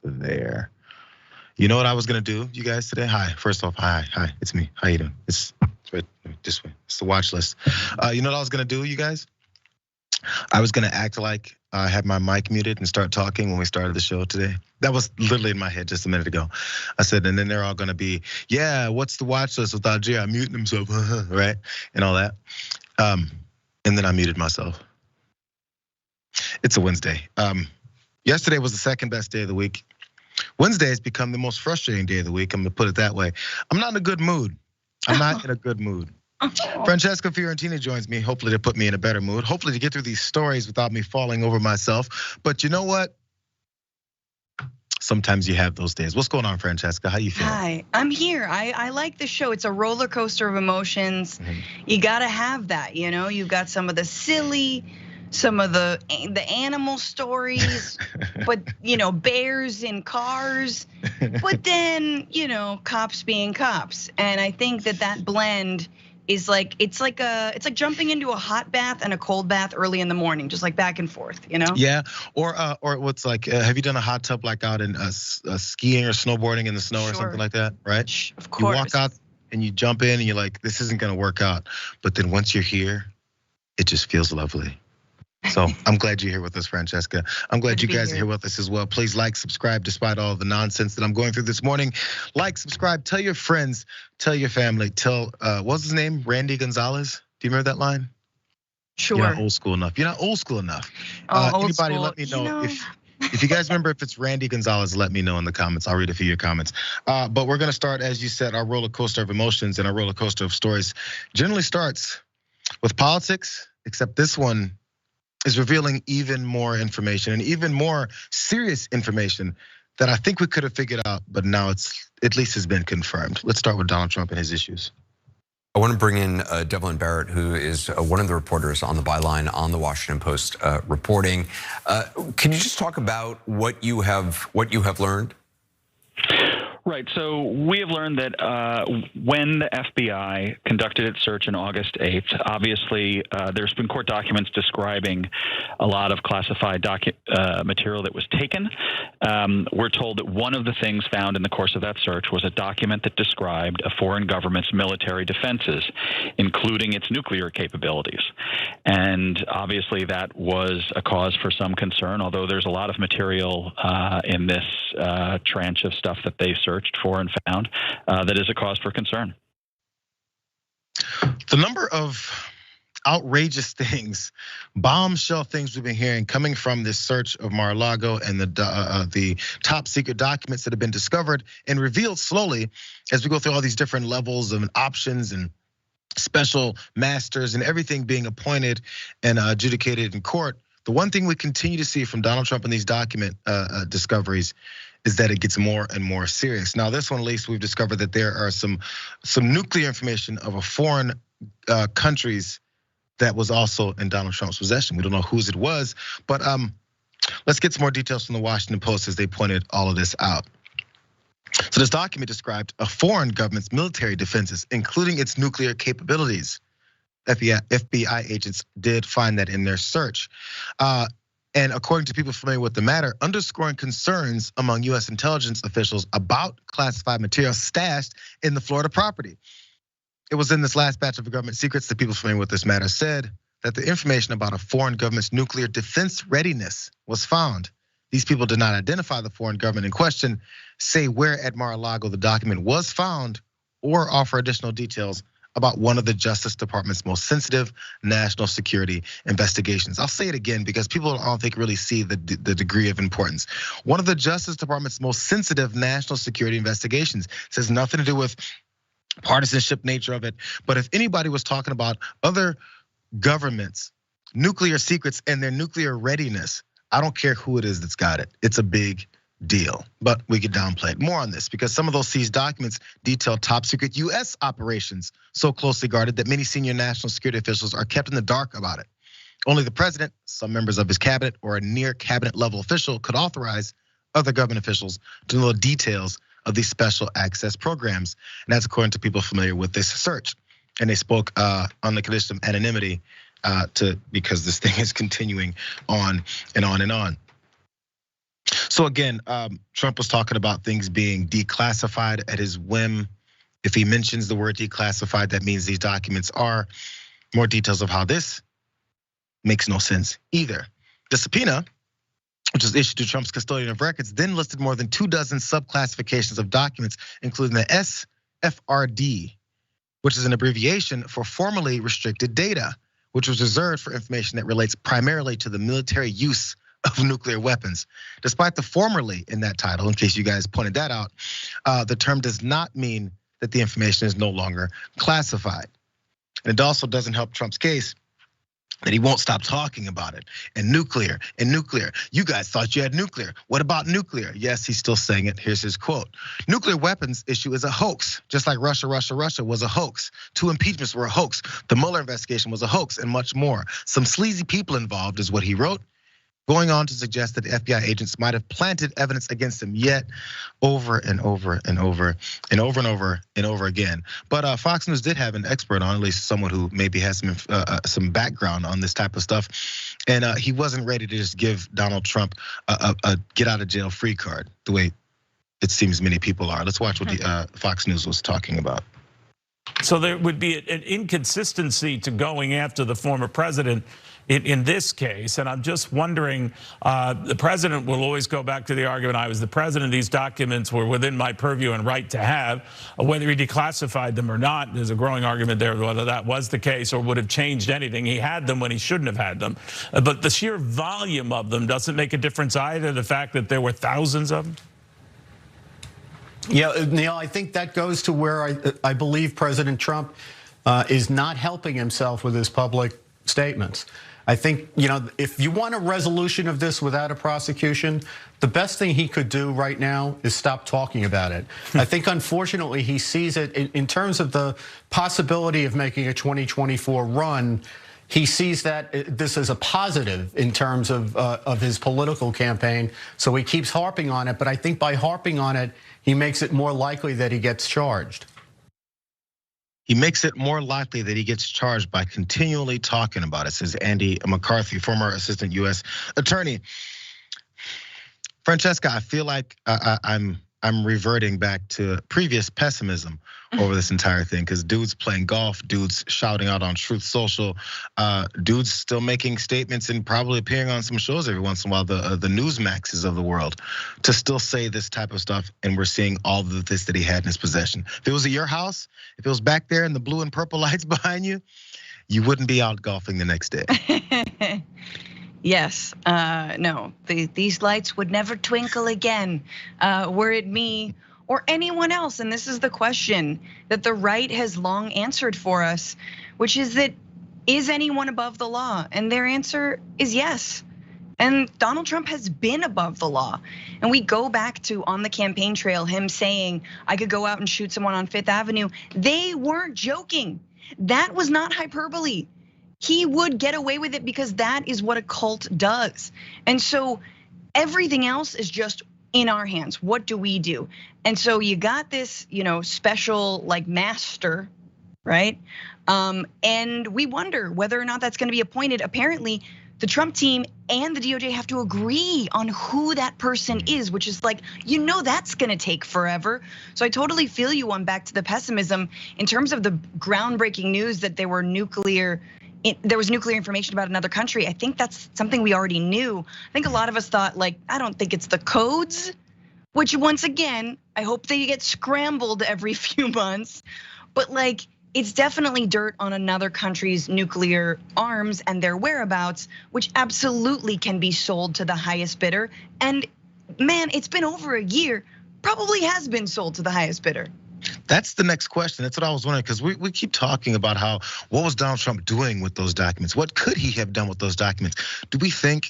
there. You know what I was gonna do, you guys, today? Hi, first off, hi, it's me. How you doing? It's right this way. It's the watch list. You know what I was gonna do, you guys? I was gonna act like I had my mic muted and start talking when we started the show today. That was literally in my head just a minute ago. I said, and then they're all gonna be, yeah, what's the watch list without Jayar muting himself, right? And all that. And then I muted myself. It's a Wednesday. Yesterday was the second best day of the week. Wednesday has become the most frustrating day of the week. I'm gonna put it that way. I'm not in a good mood. I'm not in a good mood. Francesca Fiorentina joins me, hopefully to put me in a better mood, hopefully to get through these stories without me falling over myself. But you know what? Sometimes you have those days. What's going on, Francesca? How you feeling? Hi, I'm here. I like the show. It's a roller coaster of emotions. You gotta have that, you know? You've got some of the silly, some of the animal stories, but bears in cars, but then cops being cops. And I think that blend is like it's like jumping into a hot bath and a cold bath early in the morning, just like back and forth, Yeah, or what's like, have you done a hot tub like out in skiing or snowboarding in the snow or something like that, right? Of course. You walk out and you jump in and you're like, this isn't gonna work out. But then once you're here, it just feels lovely. So I'm glad you're here with us, Francesca. I'm glad you guys are here with us as well. Please like, subscribe, despite all the nonsense that I'm going through this morning. Like, subscribe, tell your friends, tell your family, tell, what's his name? Randy Gonzalez? Do you remember that line? Sure. You're not old school enough. You're not old school enough. Old Anybody school. Let me know if you guys remember if it's Randy Gonzalez, let me know in the comments. I'll read a few of your comments. But we're gonna start, as you said, our roller coaster of emotions and our roller coaster of stories generally starts with politics, except this one is revealing even more information and even more serious information that I think we could have figured out, but now it's at least has been confirmed. Let's start with Donald Trump and his issues. I want to bring in Devlin Barrett, who is one of the reporters on the byline on the Washington Post reporting. Can you just talk about what you have learned? Right. So we have learned that when the FBI conducted its search on August 8th, obviously there's been court documents describing a lot of classified material that was taken. We're told that one of the things found in the course of that search was a document that described a foreign government's military defenses, including its nuclear capabilities. And obviously that was a cause for some concern, although there's a lot of material in this tranche of stuff that they searched for and found that is a cause for concern. The number of outrageous things, bombshell things we've been hearing coming from this search of Mar-a-Lago and the top secret documents that have been discovered and revealed slowly as we go through all these different levels of options and special masters and everything being appointed and adjudicated in court. The one thing we continue to see from Donald Trump in these document discoveries is that it gets more and more serious. Now, this one, at least, we've discovered that there are some nuclear information of a foreign countries that was also in Donald Trump's possession. We don't know whose it was, but let's get some more details from the Washington Post as they pointed all of this out. So this document described a foreign government's military defenses, including its nuclear capabilities. FBI agents did find that in their search. And according to people familiar with the matter, underscoring concerns among US intelligence officials about classified material stashed in the Florida property. It was in this last batch of government secrets that people familiar with this matter said that the information about a foreign government's nuclear defense readiness was found. These people did not identify the foreign government in question, say where at Mar-a-Lago the document was found, or offer additional details about one of the Justice Department's most sensitive national security investigations. I'll say it again because people I don't think really see the degree of importance. One of the Justice Department's most sensitive national security investigations. It has nothing to do with partisanship nature of it, but if anybody was talking about other governments, nuclear secrets and their nuclear readiness, I don't care who it is that's got it. It's a big deal, but we could downplay it. More on this because some of those seized documents detail top secret US operations so closely guarded that many senior national security officials are kept in the dark about it. Only the president, some members of his cabinet, or a near cabinet level official could authorize other government officials to know the details of these special access programs. And that's according to people familiar with this search. And they spoke on the condition of anonymity because this thing is continuing on and on and on. So again, Trump was talking about things being declassified at his whim. If he mentions the word declassified, that means these documents are. More details of how this makes no sense either. The subpoena, which was issued to Trump's custodian of records, then listed more than 24 subclassifications of documents, including the SFRD, which is an abbreviation for formerly restricted data, which was reserved for information that relates primarily to the military use of nuclear weapons. Despite the formerly in that title, in case you guys pointed that out, the term does not mean that the information is no longer classified. And it also doesn't help Trump's case that he won't stop talking about it. And nuclear. You guys thought you had nuclear. What about nuclear? Yes, he's still saying it. Here's his quote. Nuclear weapons issue is a hoax, just like Russia was a hoax. 2 impeachments were a hoax. The Mueller investigation was a hoax, and much more. Some sleazy people involved is what he wrote, going on to suggest that the FBI agents might have planted evidence against him yet over and over again. But Fox News did have an expert on, at least someone who maybe has some background on this type of stuff. And he wasn't ready to just give Donald Trump a get out of jail free card, the way it seems many people are. Let's watch what the Fox News was talking about. So there would be an inconsistency to going after the former president in this case, and I'm just wondering, the president will always go back to the argument, I was the president, these documents were within my purview and right to have. Whether he declassified them or not, there's a growing argument there whether that was the case or would have changed anything. He had them when he shouldn't have had them. But the sheer volume of them doesn't make a difference either, the fact that there were thousands of them? Yeah, Neil, I think that goes to where I believe President Trump is not helping himself with his public statements. I think, if you want a resolution of this without a prosecution, the best thing he could do right now is stop talking about it. I think, unfortunately, he sees it in terms of the possibility of making a 2024 run. He sees that this is a positive in terms of his political campaign, so he keeps harping on it. But I think by harping on it, he makes it more likely that he gets charged. He makes it more likely that he gets charged by continually talking about it, says Andy McCarthy, former assistant US attorney. Francesca, I feel like I'm reverting back to previous pessimism over this entire thing, because dudes playing golf, dudes shouting out on Truth Social, dudes still making statements and probably appearing on some shows every once in a while, the Newsmaxes of the world, to still say this type of stuff, and we're seeing all of this that he had in his possession. If it was at your house, if it was back there in the blue and purple lights behind you, you wouldn't be out golfing the next day. Yes, no, these lights would never twinkle again, were it me or anyone else. And this is the question that the right has long answered for us, which is that, is anyone above the law? And their answer is yes. And Donald Trump has been above the law. And we go back to, on the campaign trail, him saying, I could go out and shoot someone on Fifth Avenue. They weren't joking. That was not hyperbole. He would get away with it because that is what a cult does. And so everything else is just in our hands. What do we do? And so you got this, special like master, right? And we wonder whether or not that's gonna be appointed. Apparently, the Trump team and the DOJ have to agree on who that person is, which is like, that's gonna take forever. So I totally feel you on back to the pessimism in terms of the groundbreaking news that there was nuclear information about another country. I think that's something we already knew. I think a lot of us thought, I don't think it's the codes, which once again, I hope they get scrambled every few months. But it's definitely dirt on another country's nuclear arms and their whereabouts, which absolutely can be sold to the highest bidder. And man, it's been over a year, probably has been sold to the highest bidder. That's the next question. That's what I was wondering, because we keep talking about what was Donald Trump doing with those documents? What could he have done with those documents? Do we think,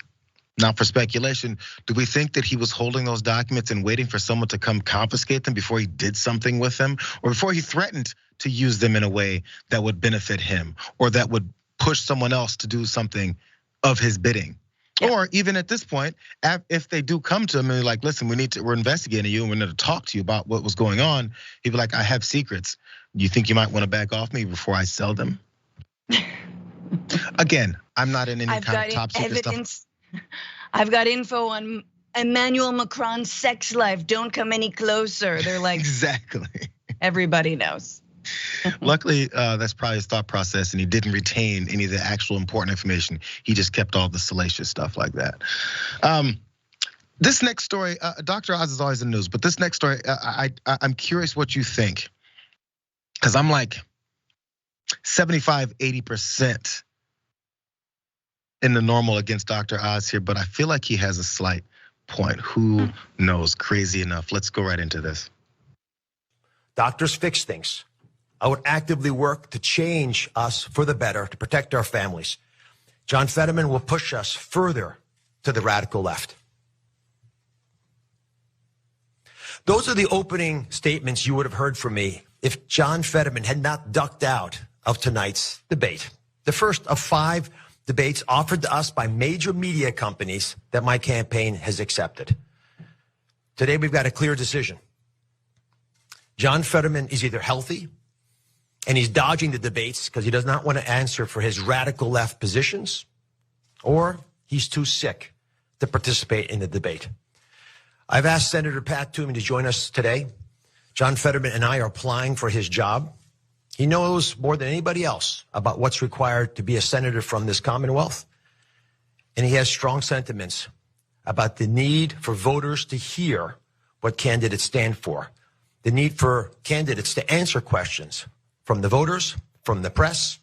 not for speculation, do we think that he was holding those documents and waiting for someone to come confiscate them before he did something with them, or before he threatened to use them in a way that would benefit him, or that would push someone else to do something of his bidding? Yeah. Or even at this point, if they do come to him and they're like, listen, we're investigating you and we're gonna talk to you about what was going on, he'd be like, I have secrets. You think you might wanna back off me before I sell them? Again, I'm not in any kind of top secret stuff. I've got info on Emmanuel Macron's sex life, don't come any closer. They're like, exactly. Everybody knows. Luckily, that's probably his thought process, and he didn't retain any of the actual important information. He just kept all the salacious stuff like that. This next story, Dr. Oz is always in the news, but this next story, I'm curious what you think, because I'm like 75, 80% in the normal against Dr. Oz here, but I feel like he has a slight point. Who knows? Crazy enough. Let's go right into this. Doctors fix things. I would actively work to change us for the better, to protect our families. John Fetterman will push us further to the radical left. Those are the opening statements you would have heard from me if John Fetterman had not ducked out of tonight's debate. The first of 5 debates offered to us by major media companies that my campaign has accepted. Today, we've got a clear decision. John Fetterman is either healthy and he's dodging the debates because he does not want to answer for his radical left positions, or he's too sick to participate in the debate. I've asked Senator Pat Toomey to join us today. John Fetterman and I are applying for his job. He knows more than anybody else about what's required to be a senator from this Commonwealth. And he has strong sentiments about the need for voters to hear what candidates stand for, the need for candidates to answer questions from the voters, from the press,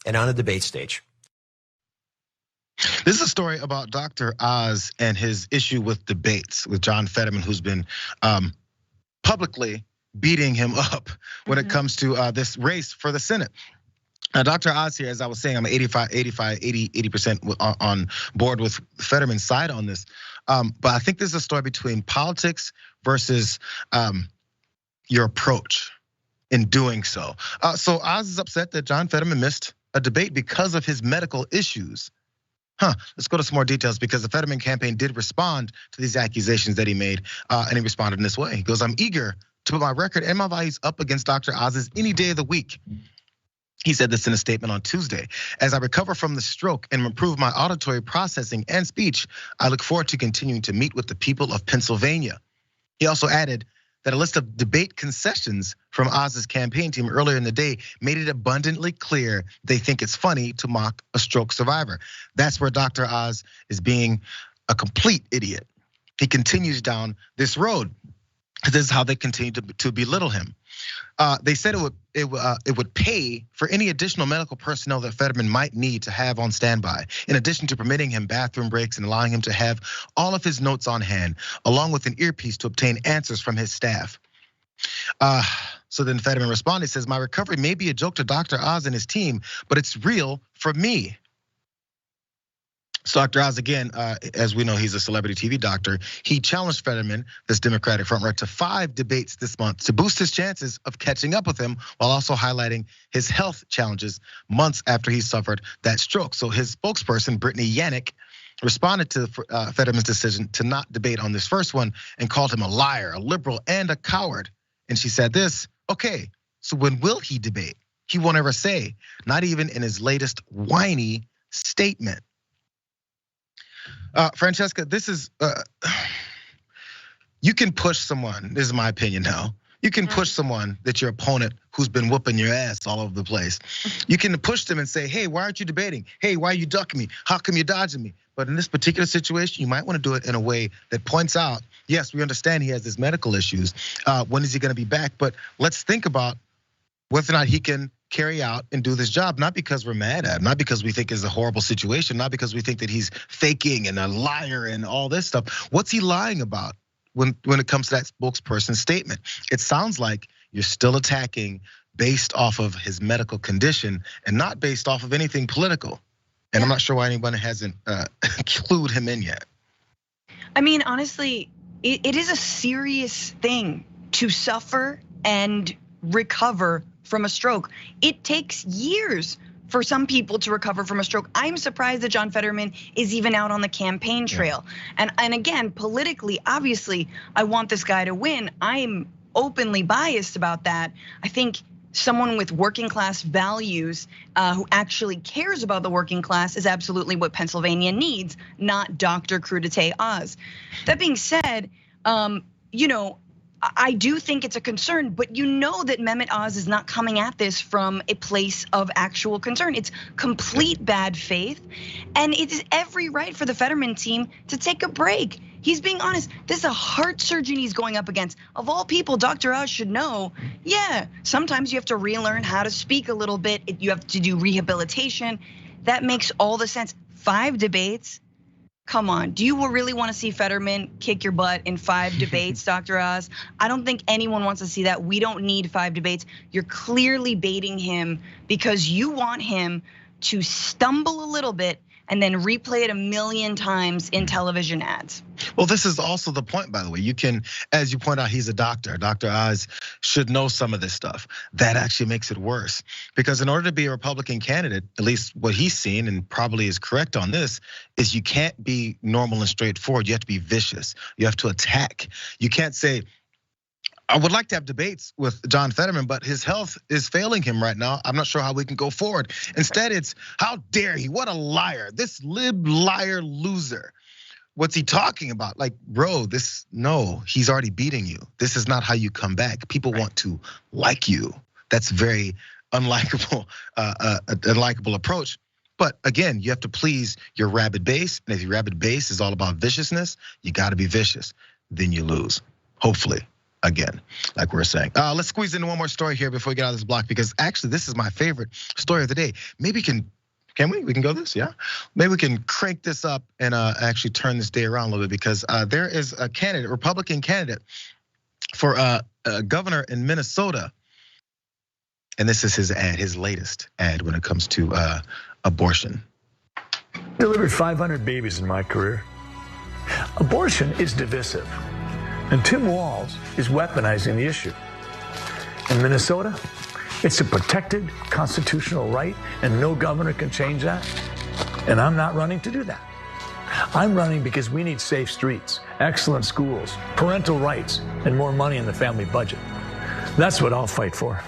and on the debate stage. This is a story about Dr. Oz and his issue with debates with John Fetterman, who's been publicly beating him up when it comes to this race for the Senate. Dr. Oz here, as I was saying, I'm 80% on board with Fetterman's side on this. But I think this is a story between politics versus your approach in doing so. So Oz is upset that John Fetterman missed a debate because of his medical issues. Let's go to some more details, because the Fetterman campaign did respond to these accusations that he made, and he responded in this way. He goes, "I'm eager to put my record and my values up against Dr. Oz's any day of the week." He said this in a statement on Tuesday. "As I recover from the stroke and improve my auditory processing and speech, I look forward to continuing to meet with the people of Pennsylvania." He also added that a list of debate concessions from Oz's campaign team earlier in the day made it abundantly clear they think it's funny to mock a stroke survivor. That's where Dr. Oz is being a complete idiot. He continues down this road. This is how they continue to belittle him. They said it would pay for any additional medical personnel that Fetterman might need to have on standby, in addition to permitting him bathroom breaks and allowing him to have all of his notes on hand, along with an earpiece to obtain answers from his staff. So then Fetterman responded, says, "My recovery may be a joke to Dr. Oz and his team, but it's real for me." So Dr. Oz, again, as we know, he's a celebrity TV doctor. He challenged Fetterman, this Democratic frontrunner, to 5 debates this month to boost his chances of catching up with him, while also highlighting his health challenges months after he suffered that stroke. So his spokesperson, Brittany Yannick, responded to Fetterman's decision to not debate on this first one and called him a liar, a liberal, and a coward. And she said this, "Okay, so when will he debate? He won't ever say, not even in his latest whiny statement." Francesca, this is, you can push someone, this is my opinion now. You can push someone that your opponent who's been whooping your ass all over the place. You can push them and say, "Hey, why aren't you debating? Hey, why are you ducking me? How come you're dodging me?" But in this particular situation, you might want to do it in a way that points out, yes, we understand he has his medical issues. When is he gonna be back? But let's think about whether or not he can carry out and do this job, not because we're mad at him, not because we think it's a horrible situation, not because we think that he's faking and a liar and all this stuff. What's he lying about when it comes to that spokesperson statement? It sounds like you're still attacking based off of his medical condition and not based off of anything political. And I'm not sure why anyone hasn't clued him in yet. I mean, honestly, it is a serious thing to suffer and recover from a stroke. It takes years for some people to recover from a stroke. I'm surprised that John Fetterman is even out on the campaign trail. And again, politically, obviously, I want this guy to win. I'm openly biased about that. I think someone with working class values who actually cares about the working class is absolutely what Pennsylvania needs, not Dr. Crudité Oz. That being said, I do think it's a concern, but you know that Mehmet Oz is not coming at this from a place of actual concern. It's complete bad faith, and it is every right for the Fetterman team to take a break. He's being honest. This is a heart surgeon he's going up against. Of all people, Dr. Oz should know, yeah, sometimes you have to relearn how to speak a little bit. You have to do rehabilitation. That makes all the sense. 5 debates. Come on, do you really want to see Fetterman kick your butt in 5 debates, Dr. Oz? I don't think anyone wants to see that. We don't need 5 debates. You're clearly baiting him because you want him to stumble a little bit and then replay it 1,000,000 times in television ads. Well, this is also the point, by the way. You can, as you point out, he's a doctor. Dr. Oz should know some of this stuff. That actually makes it worse. Because in order to be a Republican candidate, at least what he's seen and probably is correct on this, is you can't be normal and straightforward. You have to be vicious. You have to attack. You can't say, I would like to have debates with John Fetterman, but his health is failing him right now. I'm not sure how we can go forward. Instead, it's how dare he? What a liar. This lib liar loser. What's he talking about? Like, bro, no, he's already beating you. This is not how you come back. People want to like you. That's very unlikable, unlikable approach. But again, you have to please your rabid base. And if your rabid base is all about viciousness, you gotta be vicious. Then you lose, hopefully. Again, like we're saying. Let's squeeze in one more story here before we get out of this block, because actually this is my favorite story of the day. Maybe can we? We can go this, yeah? Maybe we can crank this up and actually turn this day around a little bit, because there is a candidate, Republican candidate for governor in Minnesota. And this is his ad, his latest ad when it comes to abortion. Delivered 500 babies in my career. Abortion is divisive. And Tim Walz is weaponizing the issue. In Minnesota, it's a protected constitutional right, and no governor can change that. And I'm not running to do that. I'm running because we need safe streets, excellent schools, parental rights, and more money in the family budget. That's what I'll fight for.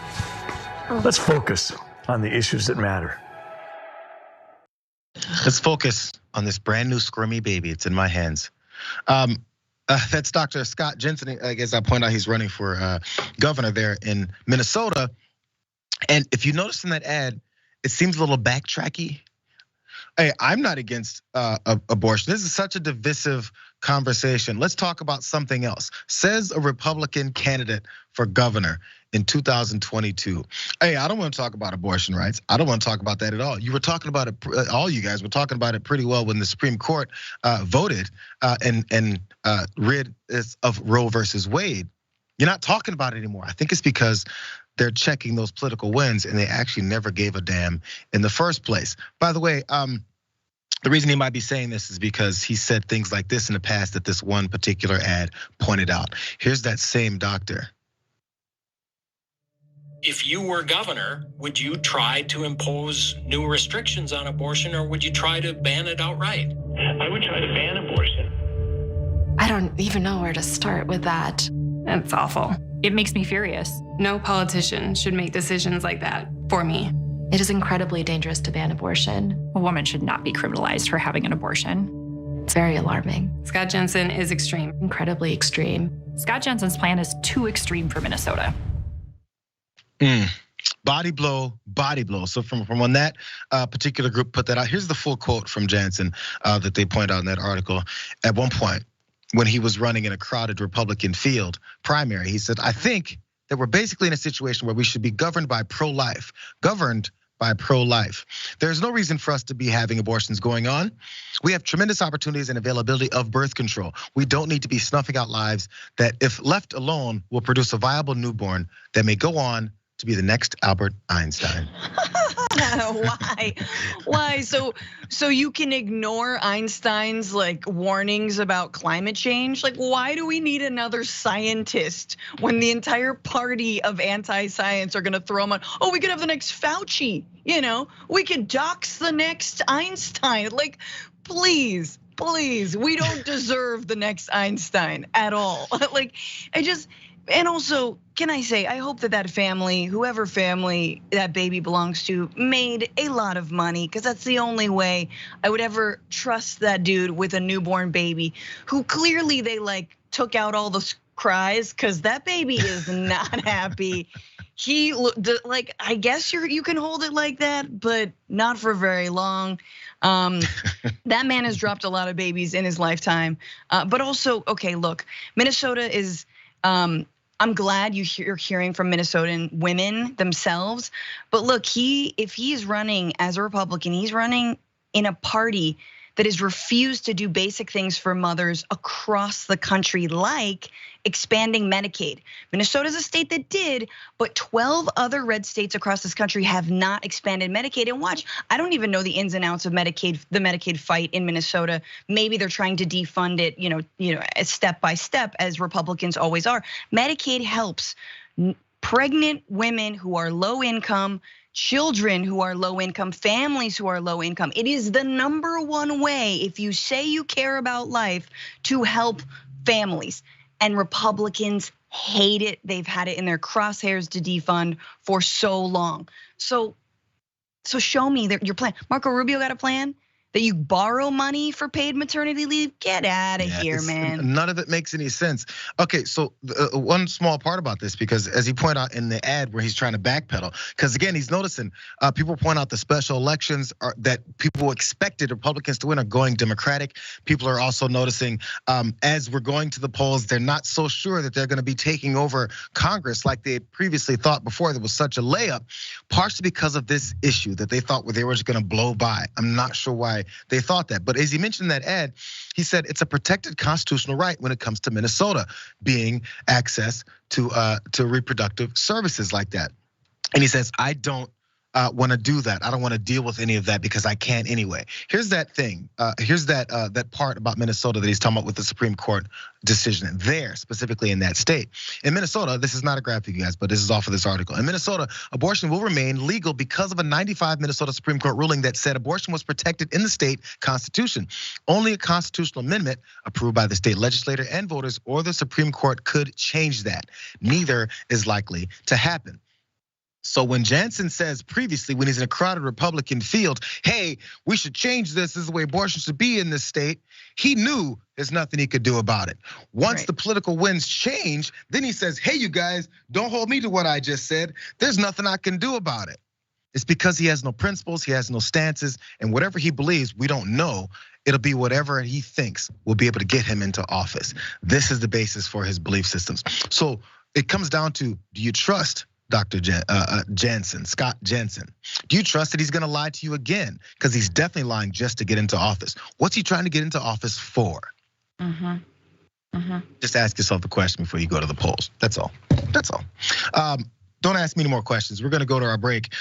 Let's focus on the issues that matter. Let's focus on this brand new squirmy baby. It's in my hands. That's Dr. Scott Jensen. I guess I point out he's running for governor there in Minnesota. And if you notice in that ad, it seems a little backtracky. Hey, I'm not against abortion. This is such a divisive conversation. Let's talk about something else. Says a Republican candidate for governor in 2022. Hey, I don't want to talk about abortion rights. I don't want to talk about that at all. You were talking about it, all you guys were talking about it pretty well when the Supreme Court voted and rid of Roe versus Wade. You're not talking about it anymore. I think it's because they're checking those political wins, and they actually never gave a damn in the first place. By the way, the reason he might be saying this is because he said things like this in the past that this one particular ad pointed out. Here's that same doctor. If you were governor, would you try to impose new restrictions on abortion, or would you try to ban it outright? I would try to ban abortion. I don't even know where to start with that. It's awful. It makes me furious. No politician should make decisions like that for me. It is incredibly dangerous to ban abortion. A woman should not be criminalized for having an abortion. It's very alarming. Scott Jensen is extreme. Incredibly extreme. Scott Jensen's plan is too extreme for Minnesota. Body blow, body blow. So from when that particular group put that out, here's the full quote from Jansen that they point out in that article. At one point, when he was running in a crowded Republican field primary, he said, I think that we're basically in a situation where we should be governed by pro-life, There's no reason for us to be having abortions going on. We have tremendous opportunities and availability of birth control. We don't need to be snuffing out lives that, if left alone, will produce a viable newborn that may go on to be the next Albert Einstein. Why? So you can ignore Einstein's like warnings about climate change? Like, why do we need another scientist when the entire party of anti-science are gonna throw him on? Oh, we could have the next Fauci, we could dox the next Einstein. Like, please, we don't deserve the next Einstein at all. Like, And also, can I say, I hope that family, whoever family that baby belongs to, made a lot of money, because that's the only way I would ever trust that dude with a newborn baby, who clearly they like took out all the cries, because that baby is not happy. He like, I guess you can hold it like that, but not for very long. That man has dropped a lot of babies in his lifetime. But also, okay, look, Minnesota is. I'm glad you're hearing from Minnesotan women themselves. But look, if he is running as a Republican, he's running in a party that has refused to do basic things for mothers across the country, like expanding Medicaid. Minnesota is a state that did, but 12 other red states across this country have not expanded Medicaid. And watch, I don't even know the ins and outs of Medicaid, the Medicaid fight in Minnesota. Maybe they're trying to defund it, you know, step by step, as Republicans always are. Medicaid helps pregnant women who are low income, children who are low income, families who are low income. It is the #1 way, if you say you care about life, to help families. And Republicans hate it. They've had it in their crosshairs to defund for so long. So show me your plan. Marco Rubio got a plan? That you borrow money for paid maternity leave? Get out of here, man. None of it makes any sense. Okay, so one small part about this, because as he pointed out in the ad where he's trying to backpedal, because again, he's noticing people point out the special elections that people expected Republicans to win are going Democratic. People are also noticing as we're going to the polls, they're not so sure that they're going to be taking over Congress like they had previously thought before. There was such a layup, partially because of this issue that they thought they were just going to blow by. I'm not sure why they thought that. But as he mentioned in that ad, he said it's a protected constitutional right when it comes to Minnesota being access to reproductive services like that. And he says, I don't want to do that. I don't want to deal with any of that because I can't anyway. Here's that thing. Here's that part about Minnesota that he's talking about with the Supreme Court decision there, specifically in that state. In Minnesota, this is not a graphic, you guys, but this is off of this article. In Minnesota, abortion will remain legal because of a '95 Minnesota Supreme Court ruling that said abortion was protected in the state constitution. Only a constitutional amendment approved by the state legislature and voters or the Supreme Court could change that. Neither is likely to happen. So when Jansen says previously, when he's in a crowded Republican field, hey, we should change this is the way abortion should be in this state, he knew there's nothing he could do about it. Once the political winds change, then he says, hey, you guys, don't hold me to what I just said. There's nothing I can do about it. It's because he has no principles, he has no stances, and whatever he believes, we don't know. It'll be whatever he thinks will be able to get him into office. This is the basis for his belief systems. So it comes down to, do you trust Dr. Jansen, Scott Jansen? Do you trust that he's gonna lie to you again? Because he's definitely lying just to get into office. What's he trying to get into office for? Just ask yourself the question before you go to the polls. That's all. That's all. Don't ask me any more questions. We're gonna go to our break.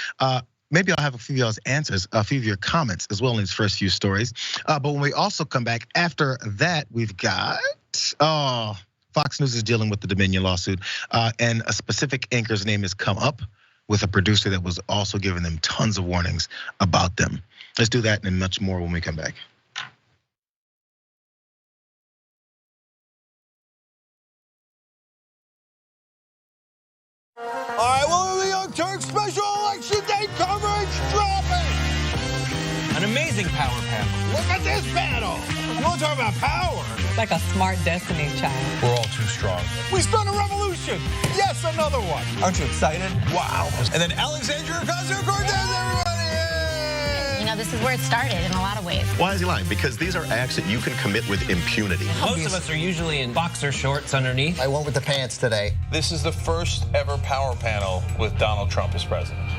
Maybe I'll have a few of y'all's answers, a few of your comments as well in these first few stories. But when we also come back after that, we've got, Fox News is dealing with the Dominion lawsuit, and a specific anchor's name has come up with a producer that was also giving them tons of warnings about them. Let's do that and much more when we come back. All right, well, the Young Turks special election day coverage dropping. An amazing power panel. Look at this panel. You want to talk about power? Like a smart Destiny's Child. We're all too strong. We spun a revolution. Yes, another one. Aren't you excited? Wow. And then Alexandria Ocasio-Cortez, everybody. You know, this is where it started in a lot of ways. Why is he lying? Because these are acts that you can commit with impunity. Most of us are usually in boxer shorts underneath. I went with the pants today. This is the first ever power panel with Donald Trump as president.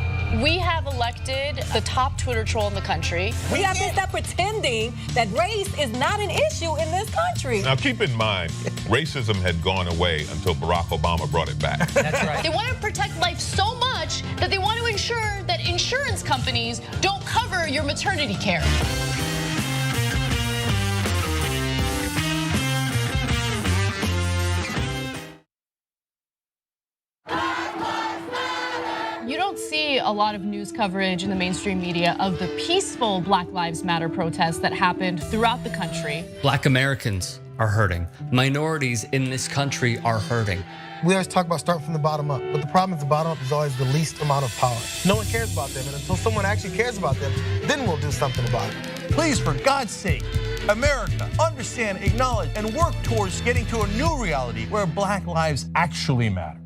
We have elected the top Twitter troll in the country. We have to stop pretending that race is not an issue in this country. Now keep in mind, racism had gone away until Barack Obama brought it back. That's right. They want to protect life so much that they want to ensure that insurance companies don't cover your maternity care. You don't see a lot of news coverage in the mainstream media of the peaceful Black Lives Matter protests that happened throughout the country. Black Americans are hurting. Minorities in this country are hurting. we always talk about starting from the bottom up, but the problem is the bottom up is always the least amount of power. No one cares about them, and until someone actually cares about them, then we'll do something about it. Please, for God's sake, America, understand, acknowledge, and work towards getting to a new reality where Black lives actually matter.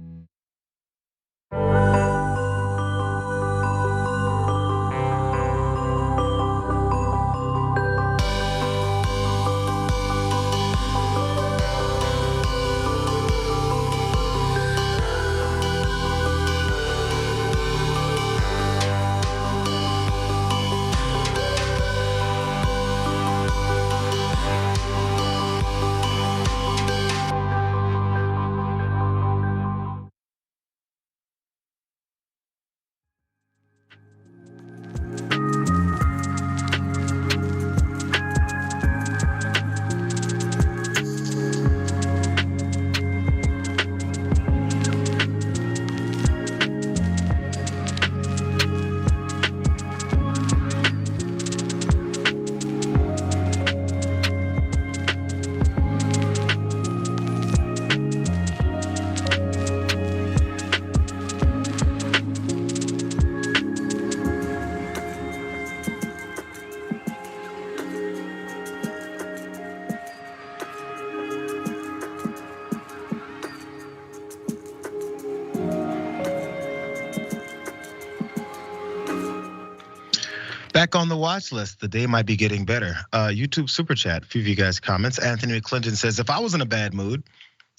Back on the watch list, the day might be getting better. YouTube super chat, a few of you guys comments. Anthony McClinton says, if I was in a bad mood,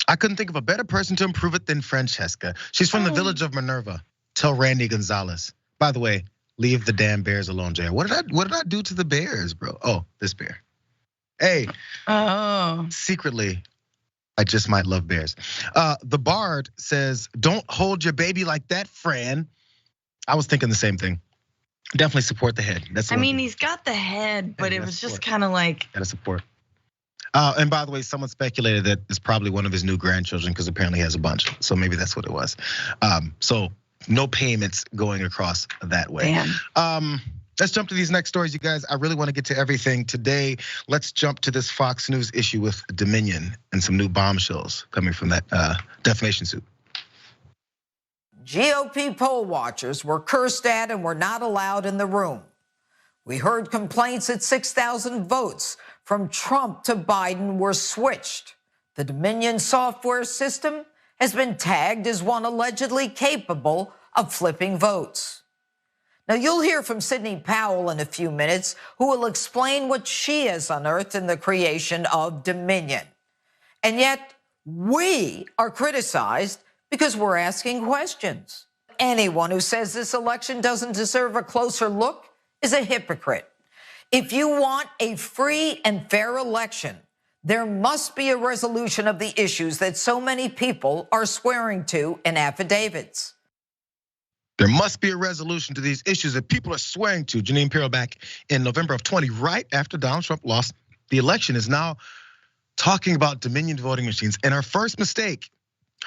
I couldn't think of a better person to improve it than Francesca. She's from the village of Minerva. Tell Randy Gonzalez. By the way, leave the damn Bears alone, Jay. What did I do to the Bears, bro? Oh, this bear. Hey, secretly, I just might love bears. The Bard says, don't hold your baby like that, Fran. I was thinking the same thing. Definitely support the head. I mean, he's got the head, but it was just kind of like. Gotta support. And by the way, someone speculated that it's probably one of his new grandchildren because apparently he has a bunch. So maybe that's what it was. So no payments going across that way. Damn. Let's jump to these next stories, you guys. I really want to get to everything today. Let's jump to this Fox News issue with Dominion and some new bombshells coming from that defamation suit. GOP poll watchers were cursed at and were not allowed in the room. We heard complaints that 6,000 votes from Trump to Biden were switched. The Dominion software system has been tagged as one allegedly capable of flipping votes. Now, you'll hear from Sidney Powell in a few minutes, who will explain what she has unearthed in the creation of Dominion. And yet, we are criticized because we're asking questions. Anyone who says this election doesn't deserve a closer look is a hypocrite. If you want a free and fair election, there must be a resolution of the issues that so many people are swearing to in affidavits. There must be a resolution to these issues that people are swearing to. Jeanine Pirro, back in November of 20, right after Donald Trump lost the election, is now talking about Dominion voting machines. And her first mistake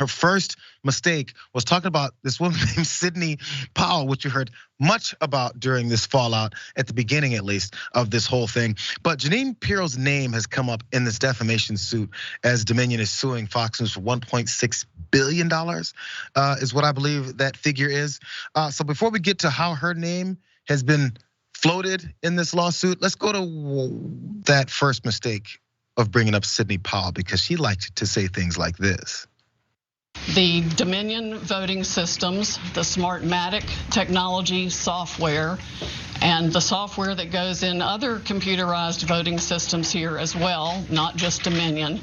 was talking about this woman named Sidney Powell, which you heard much about during this fallout at the beginning, at least, of this whole thing. But Jeanine Pirro's name has come up in this defamation suit as Dominion is suing Fox News for $1.6 billion, is what I believe that figure is. So before we get to how her name has been floated in this lawsuit, let's go to that first mistake of bringing up Sidney Powell, because she liked to say things like this. The Dominion voting systems, the Smartmatic technology software, and the software that goes in other computerized voting systems here as well, not just Dominion,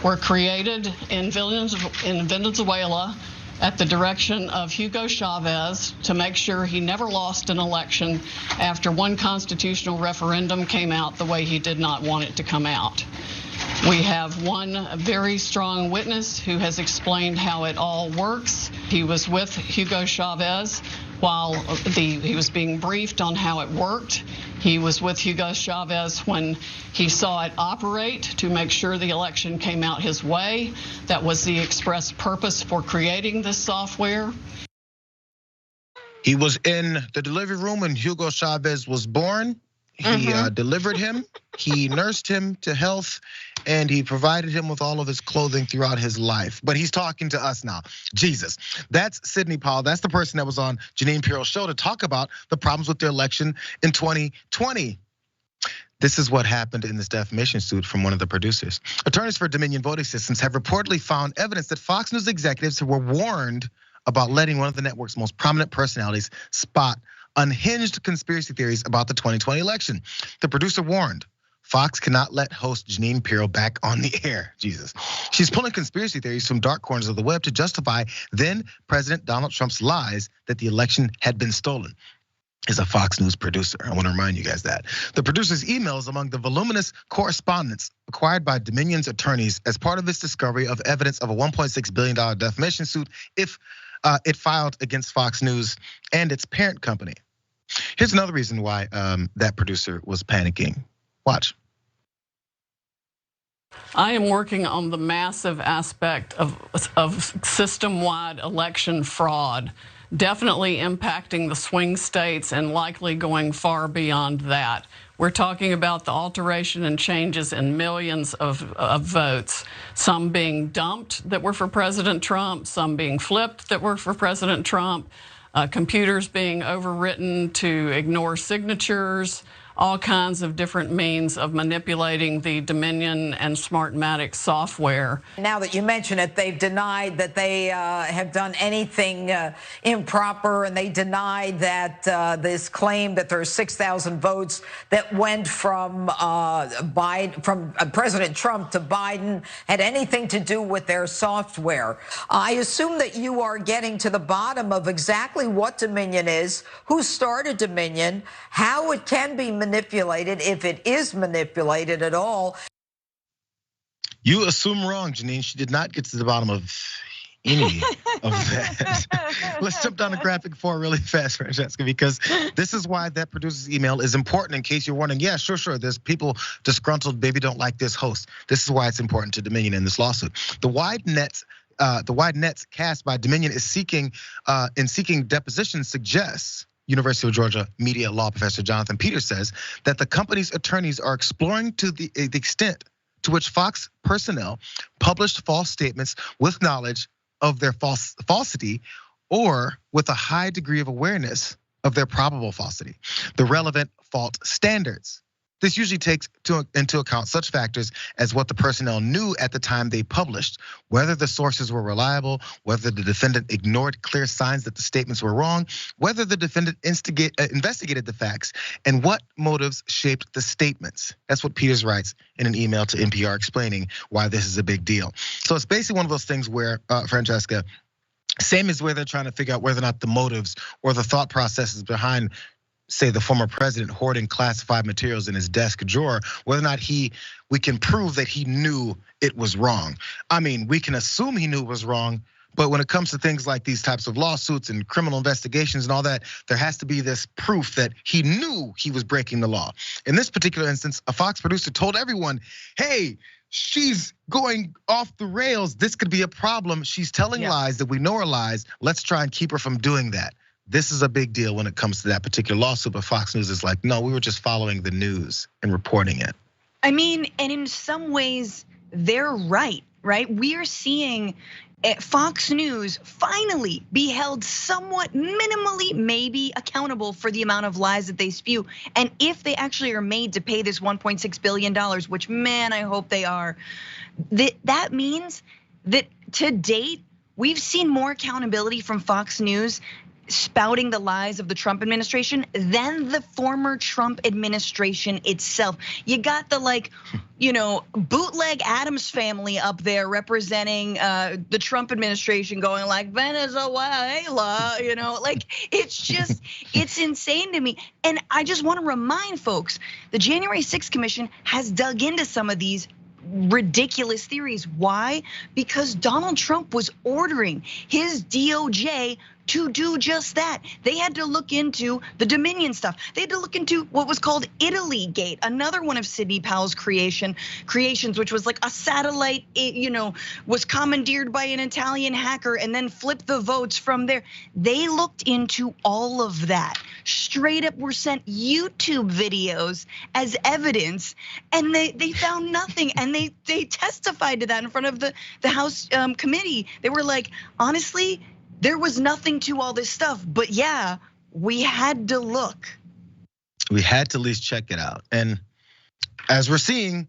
were created in Venezuela at the direction of Hugo Chavez to make sure he never lost an election after one constitutional referendum came out the way he did not want it to come out. We have one very strong witness who has explained how it all works. He was with Hugo Chavez while he was being briefed on how it worked. He was with Hugo Chavez when he saw it operate to make sure the election came out his way. That was the express purpose for creating this software. He was in the delivery room when Hugo Chavez was born. He delivered him, he nursed him to health, and he provided him with all of his clothing throughout his life. But he's talking to us now. Jesus. That's Sidney Powell. That's the person that was on Jeanine Pirro's show to talk about the problems with their election in 2020. This is what happened in this defamation suit from one of the producers. Attorneys for Dominion Voting Systems have reportedly found evidence that Fox News executives were warned about letting one of the network's most prominent personalities spot unhinged conspiracy theories about the 2020 election. The producer warned, Fox cannot let host Jeanine Pirro back on the air. Jesus. She's pulling conspiracy theories from dark corners of the web to justify then President Donald Trump's lies that the election had been stolen. Is a Fox News producer. I want to remind you guys that. The producer's email is among the voluminous correspondence acquired by Dominion's attorneys as part of its discovery of evidence of a $1.6 billion defamation suit if it filed against Fox News and its parent company. Here's another reason why that producer was panicking. Watch. I am working on the massive aspect of system-wide election fraud, definitely impacting the swing states and likely going far beyond that. We're talking about the alteration and changes in millions of votes, some being dumped that were for President Trump, some being flipped that were for President Trump, computers being overwritten to ignore signatures, all kinds of different means of manipulating the Dominion and Smartmatic software. Now that you mention it, they've denied that they have done anything improper, and they denied that this claim that there are 6,000 votes that went from President Trump to Biden had anything to do with their software. I assume that you are getting to the bottom of exactly what Dominion is, who started Dominion, how it can be manipulated, if it is manipulated at all. You assume wrong, Jeanine. She did not get to the bottom of any of that. Let's jump down to graphic 4 really fast, Francesca, because this is why that producer's email is important. In case you're wondering, yeah, sure. There's people disgruntled, maybe don't like this host. This is why it's important to Dominion in this lawsuit. The wide nets cast by Dominion is seeking depositions suggests. University of Georgia media law professor Jonathan Peters says that the company's attorneys are exploring to the extent to which Fox personnel published false statements with knowledge of their falsity or with a high degree of awareness of their probable falsity, the relevant fault standards. This usually takes into account such factors as what the personnel knew at the time they published, whether the sources were reliable, whether the defendant ignored clear signs that the statements were wrong, whether the defendant investigated the facts, and what motives shaped the statements. That's what Peters writes in an email to NPR explaining why this is a big deal. So it's basically one of those things where, Francesca, same as where they're trying to figure out whether or not the motives or the thought processes behind, say, the former president hoarding classified materials in his desk drawer, whether or not we can prove that he knew it was wrong. I mean, we can assume he knew it was wrong, but when it comes to things like these types of lawsuits and criminal investigations and all that, there has to be this proof that he knew he was breaking the law. In this particular instance, a Fox producer told everyone, hey, she's going off the rails. This could be a problem. She's telling lies that we know are lies. Let's try and keep her from doing that. This is a big deal when it comes to that particular lawsuit, but Fox News is like, no, we were just following the news and reporting it. I mean, and in some ways, they're right? We are seeing Fox News finally be held somewhat minimally, maybe accountable for the amount of lies that they spew. And if they actually are made to pay this $1.6 billion, which, man, I hope they are, that means that to date, we've seen more accountability from Fox News spouting the lies of the Trump administration than the former Trump administration itself. You got the bootleg Adams family up there representing the Trump administration going like Venezuela, it's just, it's insane to me. And I just want to remind folks, the January 6th Commission has dug into some of these ridiculous theories. Why? Because Donald Trump was ordering his DOJ to do just that. They had to look into the Dominion stuff. They had to look into what was called Italy Gate, another one of Sidney Powell's creations, which was like a satellite, was commandeered by an Italian hacker and then flipped the votes from there. They looked into all of that straight up were sent YouTube videos as evidence, and they found nothing, and they testified to that in front of the House committee. They were like, honestly, there was nothing to all this stuff, but yeah, we had to look. We had to at least check it out. And as we're seeing,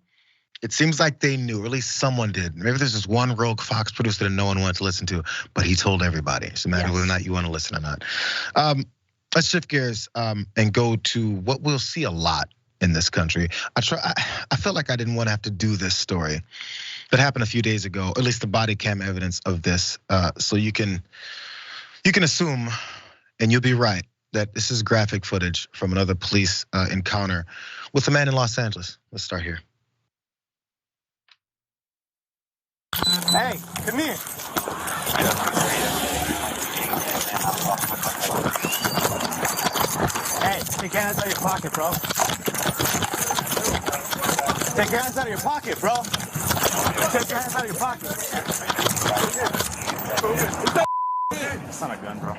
it seems like they knew, or at least someone did. Maybe there's this one rogue Fox producer that no one wanted to listen to, but he told everybody. So no matter whether or not you want to listen or not. Let's shift gears and go to what we'll see a lot in this country. I felt like I didn't want to have to do this story that happened a few days ago, or at least the body cam evidence of this. So you can assume, and you'll be right, that this is graphic footage from another police encounter with a man in Los Angeles. Let's start here. Hey, come here. Hey, take your hands out of your pocket, bro. Take your hands out of your pocket, bro. Take your hands out of your pocket. It's not a gun, bro.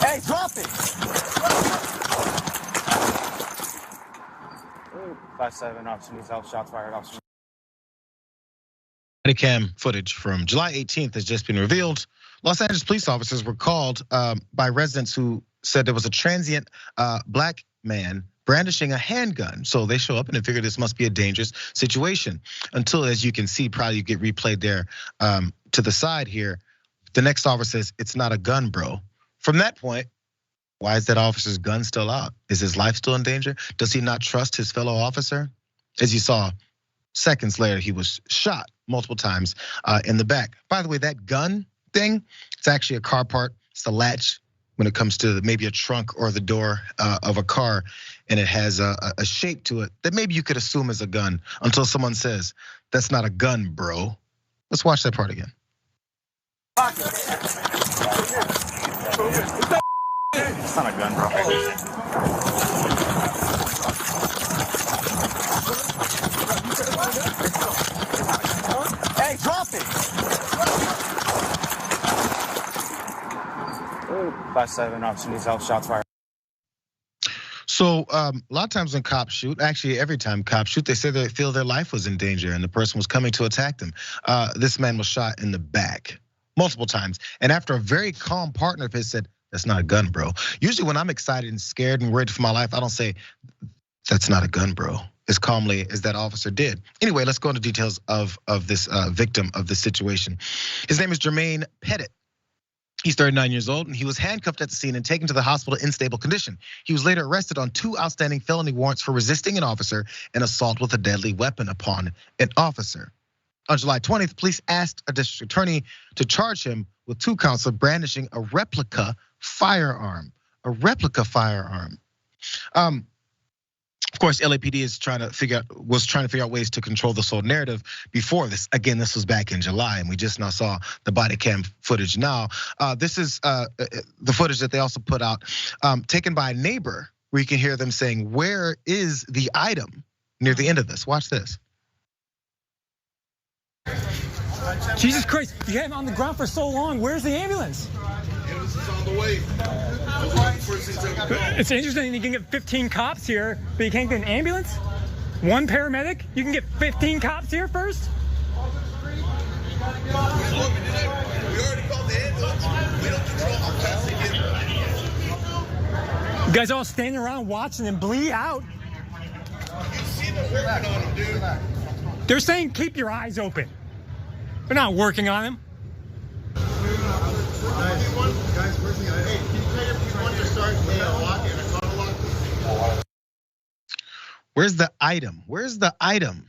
Hey, drop it. 5-7, officer needs help, shots fired, officer. Body cam footage from July 18th has just been revealed. Los Angeles police officers were called by residents who said there was a transient black man brandishing a handgun. So they show up and they figure this must be a dangerous situation. Until, as you can see, probably you get replayed there to the side here. The next officer says, "It's not a gun, bro." From that point, why is that officer's gun still out? Is his life still in danger? Does he not trust his fellow officer? As you saw, seconds later, he was shot multiple times in the back. By the way, that gun thing, it's actually a car part. It's the latch when it comes to maybe a trunk or the door of a car, and it has a shape to it that maybe you could assume is a gun until someone says, "That's not a gun, bro." Let's watch that part again. It's not a gun, bro. Hey, drop it. 5-7, officer needs help, shots fired. So a lot of times when cops shoot, actually every time cops shoot, they say they feel their life was in danger and the person was coming to attack them. This man was shot in the back multiple times. And after a very calm partner of his said, "That's not a gun, bro." Usually when I'm excited and scared and worried for my life, I don't say, "That's not a gun, bro," as calmly as that officer did. Anyway, let's go into details of this victim of the situation. His name is Jermaine Pettit. He's 39 years old and he was handcuffed at the scene and taken to the hospital in stable condition. He was later arrested on 2 outstanding felony warrants for resisting an officer and assault with a deadly weapon upon an officer. On July 20th, police asked a district attorney to charge him with 2 counts of brandishing a replica firearm. A replica firearm. Of course, LAPD was trying to figure out ways to control this whole narrative before this. Again, this was back in July, and we just now saw the body cam footage now. This is the footage that they also put out, taken by a neighbor, where you can hear them saying, "Where is the item?" near the end of this. Watch this. Jesus Christ, you had him on the ground for so long. Where's the ambulance? Ambulance is on the way. It's interesting you can get 15 cops here, but you can't get an ambulance? 1 paramedic? You can get 15 cops here first? We already called the ambulance. We don't control how fast they get. You guys all standing around watching them bleed out. You see them working on them, dude. They're saying keep your eyes open. They're not working on him. Guys, where's the item? Hey, can you tell your P1 to start a lock and a tunnel lock? Where's the item? Where's the item?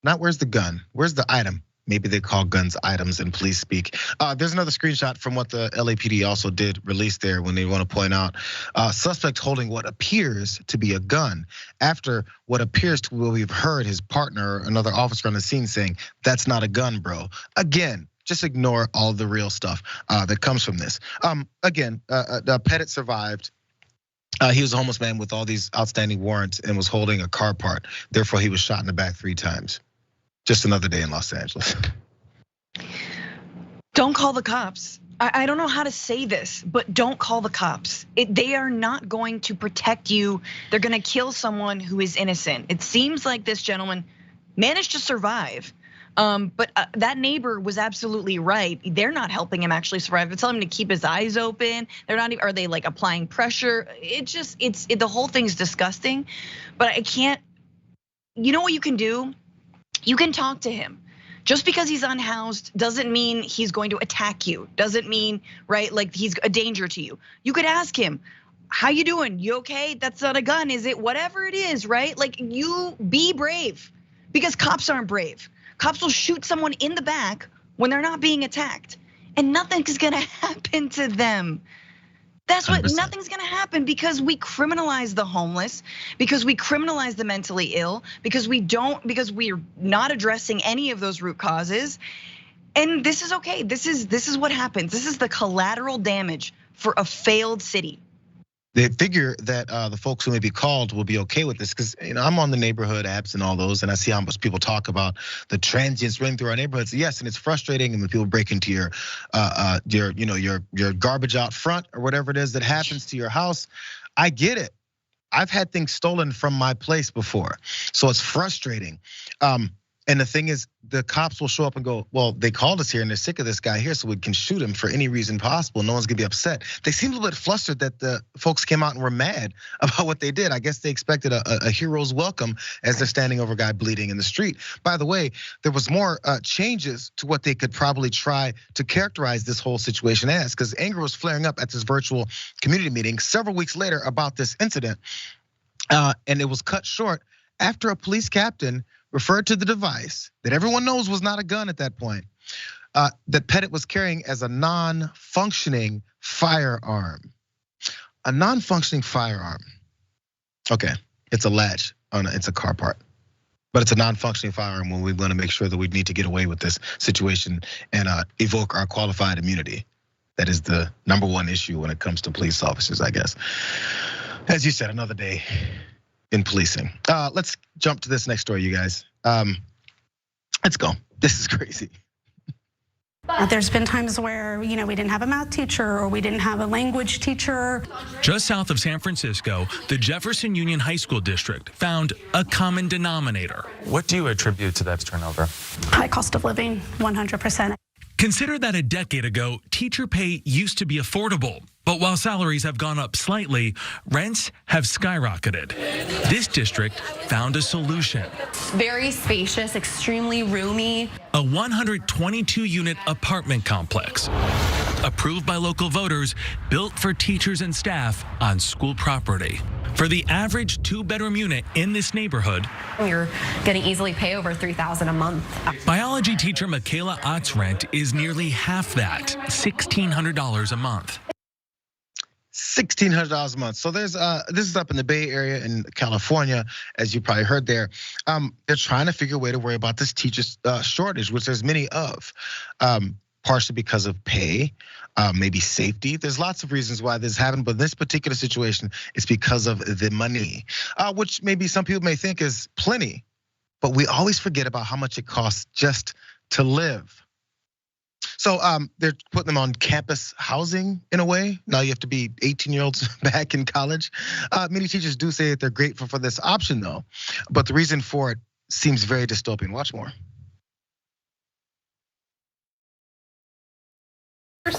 Not where's the gun? Where's the item? Maybe they call guns items in police speak. There's another screenshot from what the LAPD also did release there when they want to point out suspect holding what appears to be a gun after what appears to what we've heard his partner, another officer on the scene saying, "That's not a gun, bro." Again, just ignore all the real stuff that comes from this. Again, Pettit survived. He was a homeless man with all these outstanding warrants and was holding a car part. Therefore, he was shot in the back 3 times. Just another day in Los Angeles. Don't call the cops. I don't know how to say this, but don't call the cops. They are not going to protect you. They're gonna kill someone who is innocent. It seems like this gentleman managed to survive. But that neighbor was absolutely right. They're not helping him actually survive. They're telling him to keep his eyes open. They're not even, are they like applying pressure? The whole thing's disgusting. But I can't, you know what you can do? You can talk to him. Just because he's unhoused doesn't mean he's going to attack you. Doesn't mean, right, like he's a danger to you. You could ask him, how you doing? You okay? That's not a gun, is it? Whatever it is, right? Like you be brave, because cops aren't brave. Cops will shoot someone in the back when they're not being attacked, and nothing's gonna happen to them. That's what 100%. Nothing's gonna happen because we criminalize the homeless, because we criminalize the mentally ill, because we're not addressing any of those root causes. And this is okay. This is what happens. This is the collateral damage for a failed city. They figure that the folks who may be called will be okay with this, because I'm on the neighborhood apps and all those, and I see how much people talk about the transients running through our neighborhoods. Yes, and it's frustrating, and when people break into your garbage out front or whatever it is that happens to your house, I get it. I've had things stolen from my place before, so it's frustrating. And the thing is, the cops will show up and go, well, they called us here and they're sick of this guy here, so we can shoot him for any reason possible. No one's gonna be upset. They seem a little bit flustered that the folks came out and were mad about what they did. I guess they expected a hero's welcome as they're standing over a guy bleeding in the street. By the way, there was more changes to what they could probably try to characterize this whole situation as, because anger was flaring up at this virtual community meeting several weeks later about this incident. And it was cut short after a police captain referred to the device that everyone knows was not a gun at that point, that Pettit was carrying as a non-functioning firearm. A non-functioning firearm. Okay, it's a latch, it's a car part. But it's a non-functioning firearm when we want to make sure that we need to get away with this situation and evoke our qualified immunity. That is the #1 issue when it comes to police officers, I guess. As you said, another day in policing. Let's jump to this next story, you guys. Let's go. This is crazy. There's been times where, we didn't have a math teacher or we didn't have a language teacher. Just south of San Francisco, the Jefferson Union High School District found a common denominator. What do you attribute to that turnover? High cost of living, 100%. Consider that a decade ago, teacher pay used to be affordable. But while salaries have gone up slightly, rents have skyrocketed. This district found a solution. Very spacious, extremely roomy. A 122-unit apartment complex, approved by local voters, built for teachers and staff on school property. For the average 2-bedroom unit in this neighborhood, you're going to easily pay over $3,000 a month. Biology teacher Michaela Ott's rent is nearly half that, $1,600 a month. $1,600 a month. So there's this is up in the Bay Area in California, as you probably heard there. They're trying to figure a way to worry about this teacher shortage, which there's many of, partially because of pay, maybe safety. There's lots of reasons why this happened, but in this particular situation, it's because of the money, which maybe some people may think is plenty, but we always forget about how much it costs just to live. So they're putting them on campus housing in a way. Now you have to be 18-year-olds back in college. Many teachers do say that they're grateful for this option though, but the reason for it seems very dystopian. Watch more.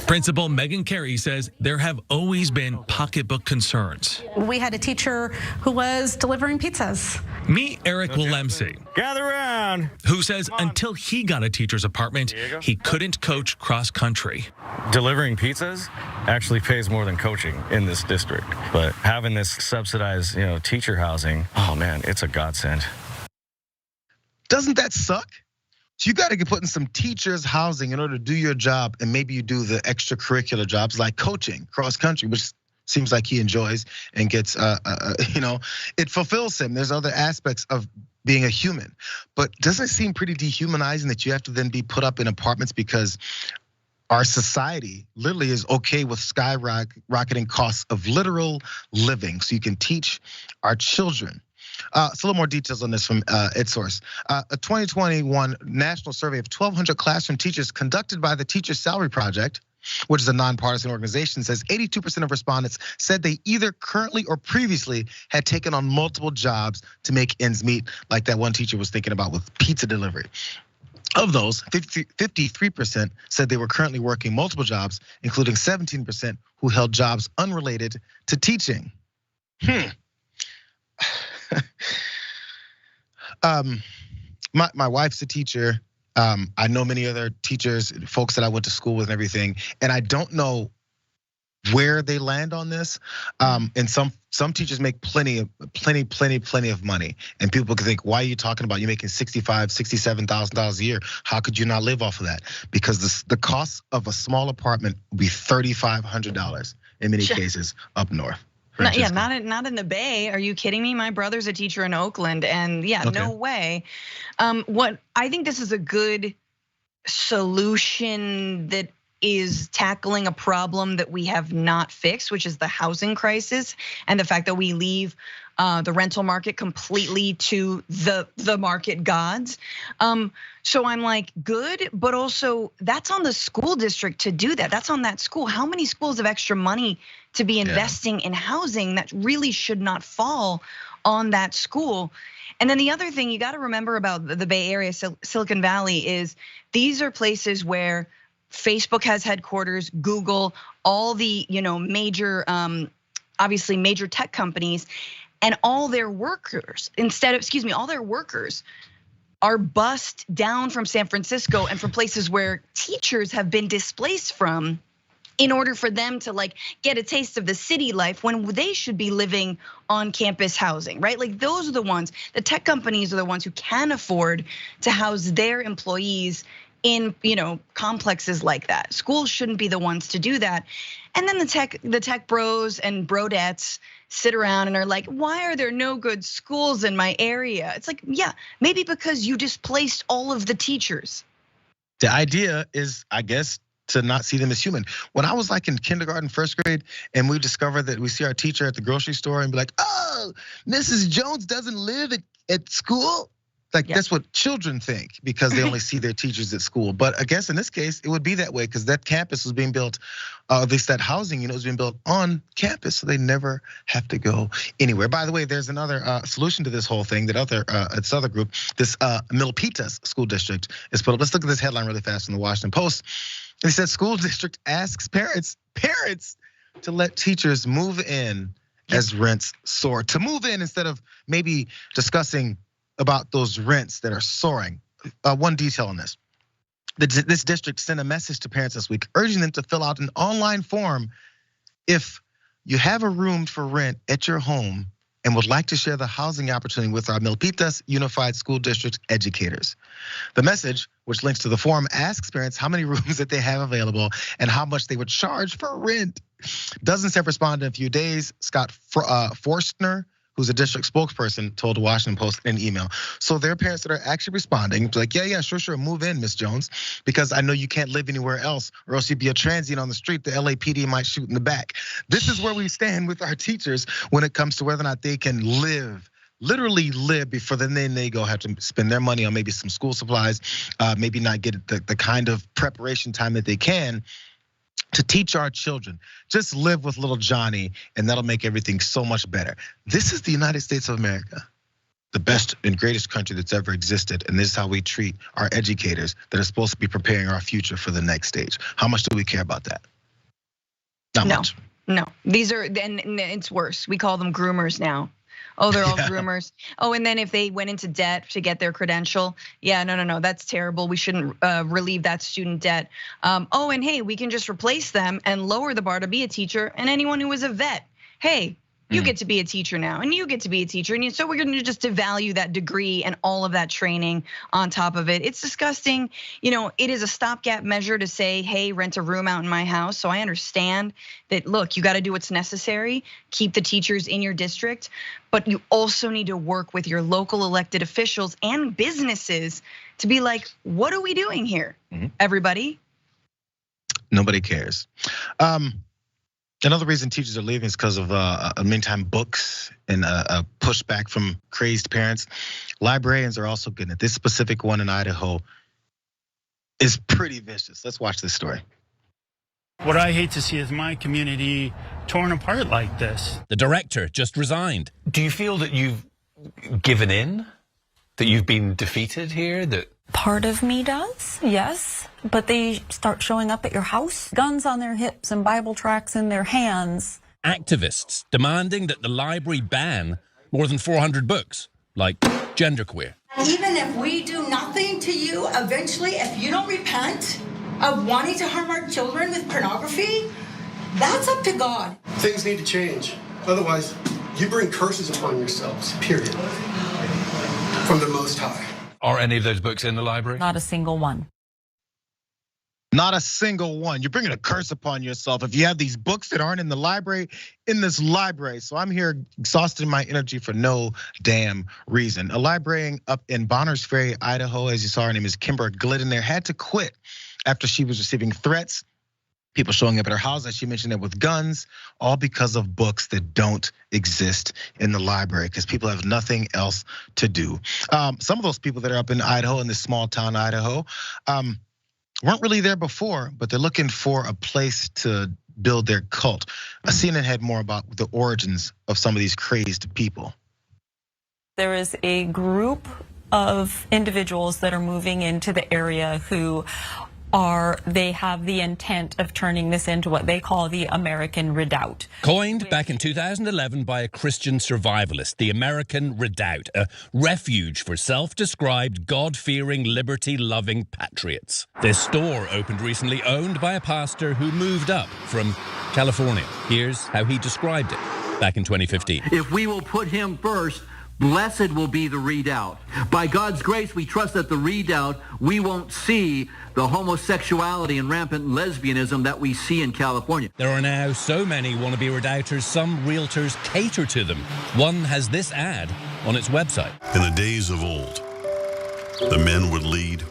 Principal Megan Carey says there have always been pocketbook concerns. We had a teacher who was delivering pizzas. Meet Eric Willemse. Gather around. Who says until he got a teacher's apartment, he couldn't coach cross country. Delivering pizzas actually pays more than coaching in this district. But having this subsidized, teacher housing, oh man, it's a godsend. Doesn't that suck? So you got to get put in some teachers' housing in order to do your job, and maybe you do the extracurricular jobs like coaching cross country, which seems like he enjoys and gets, it fulfills him. There's other aspects of being a human, but doesn't it seem pretty dehumanizing that you have to then be put up in apartments because our society literally is okay with skyrocketing costs of literal living, so you can teach our children. So a little more details on this from EdSource. A 2021 national survey of 1,200 classroom teachers conducted by the Teacher Salary Project, which is a nonpartisan organization, says 82% of respondents said they either currently or previously had taken on multiple jobs to make ends meet, like that one teacher was thinking about with pizza delivery. Of those, 53% said they were currently working multiple jobs, including 17% who held jobs unrelated to teaching. My wife's a teacher. I know many other teachers, folks that I went to school with and everything, and I don't know where they land on this. And some teachers make plenty of money. And people can think, why are you talking about you making $65,000, $67,000 a year? How could you not live off of that? Because the cost of a small apartment would be $3,500 in many cases up north. Not in the Bay. Are you kidding me? My brother's a teacher in Oakland, and no way. What I think this is a good solution that is tackling a problem that we have not fixed, which is the housing crisis and the fact that we leave the rental market completely to the market gods. So I'm like, good, but also that's on the school district to do that. That's on that school. How many schools have extra money to be investing in housing that really should not fall on that school? And then the other thing you got to remember about the Bay Area, Silicon Valley, is these are places where Facebook has headquarters, Google, all the major, obviously major tech companies, and all their workers. All their workers are bussed down from San Francisco and from places where teachers have been displaced from, in order for them to get a taste of the city life when they should be living on campus housing, right? Like those are the ones, the tech companies are the ones who can afford to house their employees in complexes like that. Schools shouldn't be the ones to do that. And then the tech bros and brodettes sit around and are like, why are there no good schools in my area? It's like, yeah, maybe because you displaced all of the teachers. The idea is, I guess, to not see them as human. When I was in kindergarten, first grade, and we discovered that we see our teacher at the grocery store and be like, oh, Mrs. Jones doesn't live at school. That's what children think because they only see their teachers at school. But I guess in this case, it would be that way because that campus was being built, at least that housing unit was being built on campus, so they never have to go anywhere. By the way, there's another solution to this whole thing that this other group, this Milpitas school district is put up. Let's look at this headline really fast from the Washington Post. It says school district asks parents to let teachers move in as rents soar. To move in instead of maybe discussing about those rents that are soaring. One detail on this. This district sent a message to parents this week urging them to fill out an online form if you have a room for rent at your home and would like to share the housing opportunity with our Milpitas Unified School District educators. The message, which links to the form, asks parents how many rooms that they have available and how much they would charge for rent. Dozens have responded in a few days. Scott Forstner, who's a district spokesperson, told the Washington Post in an email. So there are parents that are actually responding, like, yeah, sure, move in, Miss Jones, because I know you can't live anywhere else, or else you'd be a transient on the street. The LAPD might shoot in the back. This is where we stand with our teachers when it comes to whether or not they can literally live before then they go have to spend their money on maybe some school supplies, maybe not get the kind of preparation time that they can to teach our children. Just live with little Johnny and that'll make everything so much better. This is the United States of America, the best and greatest country that's ever existed. And this is how we treat our educators that are supposed to be preparing our future for the next stage. How much do we care about that? Not much. No, these are, and it's worse. We call them groomers now. Oh, they're all groomers. Oh, and then if they went into debt to get their credential, no, that's terrible. We shouldn't relieve that student debt. Oh, and hey, we can just replace them and lower the bar to be a teacher. And anyone who was a vet, hey, you get to be a teacher now, and you get to be a teacher. And so we're gonna just devalue that degree and all of that training on top of it. It's disgusting. It is a stopgap measure to say, hey, rent a room out in my house. So I understand that, look, you gotta do what's necessary, keep the teachers in your district, but you also need to work with your local elected officials and businesses to be like, what are we doing here, everybody? Nobody cares. Another reason teachers are leaving is because of meantime books and a pushback from crazed parents. Librarians are also getting it. This specific one in Idaho is pretty vicious. Let's watch this story. What I hate to see is my community torn apart like this. The director just resigned. Do you feel that you've given in? That you've been defeated here? That part of me does, yes. But they start showing up at your house, guns on their hips and Bible tracts in their hands. Activists demanding that the library ban more than 400 books, like genderqueer. Even if we do nothing to you, eventually, if you don't repent of wanting to harm our children with pornography, that's up to God. Things need to change. Otherwise, you bring curses upon yourselves, period. From the Most High. Are any of those books in the library? Not a single one. Not a single one. You're bringing a curse upon yourself if you have these books that aren't in the library, in this library. So I'm here exhausting my energy for no damn reason. A librarian up in Bonners Ferry, Idaho, as you saw, her name is Kimber Glidden there, had to quit after she was receiving threats. People showing up at her house, as she mentioned it, with guns, all because of books that don't exist in the library, because people have nothing else to do. Some of those people that are up in Idaho, in this small town Idaho, weren't really there before, but they're looking for a place to build their cult. CNN had more about the origins of some of these crazed people. There is a group of individuals that are moving into the area who they have the intent of turning this into what they call the American Redoubt. Coined back in 2011 by a Christian survivalist, the American Redoubt, a refuge for self-described God-fearing, liberty-loving patriots. This store opened recently, owned by a pastor who moved up from California. Here's how he described it back in 2015. If we will put him first, blessed will be the redoubt. By God's grace, we trust that the redoubt, we won't see the homosexuality and rampant lesbianism that we see in California. There are now so many wannabe redoubters, some realtors cater to them. One has this ad on its website. In the days of old, the men would lead,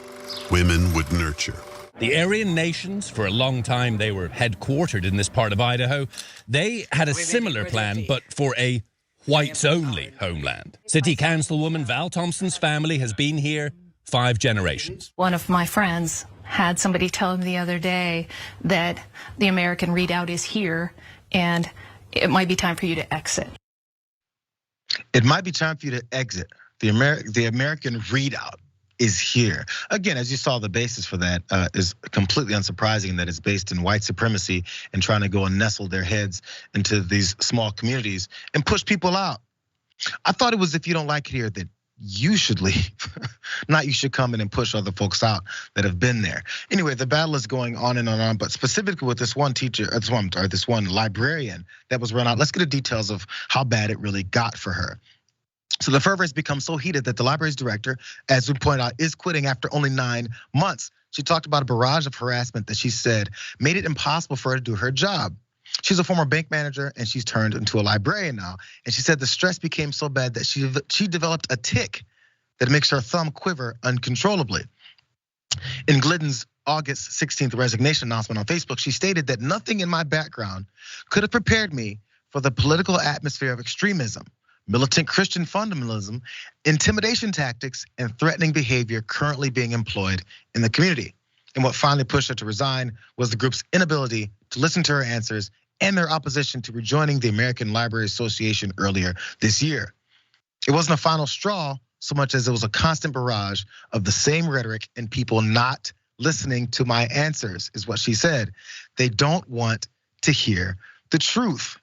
women would nurture. The Aryan nations, for a long time they were headquartered in this part of Idaho. They had a similar plan, but for a whites-only homeland. City Councilwoman Val Thompson's family has been here 5 generations. One of my friends had somebody tell him the other day that the American Redoubt is here and it might be time for you to exit. It might be time for you to exit. The American Redoubt is here. Again, as you saw, the basis for that is completely unsurprising, that it's based in white supremacy and trying to go and nestle their heads into these small communities and push people out. I thought it was if you don't like it here that you should leave, not you should come in and push other folks out that have been there. Anyway, the battle is going on and on, but specifically with this one teacher, this one librarian that was run out. Let's get the details of how bad it really got for her. So the fervor has become so heated that the library's director, as we point out, is quitting after only 9 months. She talked about a barrage of harassment that she said made it impossible for her to do her job. She's a former bank manager and she's turned into a librarian now. And she said the stress became so bad that she developed a tic that makes her thumb quiver uncontrollably. In Glidden's August 16th resignation announcement on Facebook, she stated that nothing in my background could have prepared me for the political atmosphere of extremism, militant Christian fundamentalism, intimidation tactics, and threatening behavior currently being employed in the community. And what finally pushed her to resign was the group's inability to listen to her answers and their opposition to rejoining the American Library Association earlier this year. It wasn't a final straw so much as it was a constant barrage of the same rhetoric and people not listening to my answers, is what she said. They don't want to hear the truth.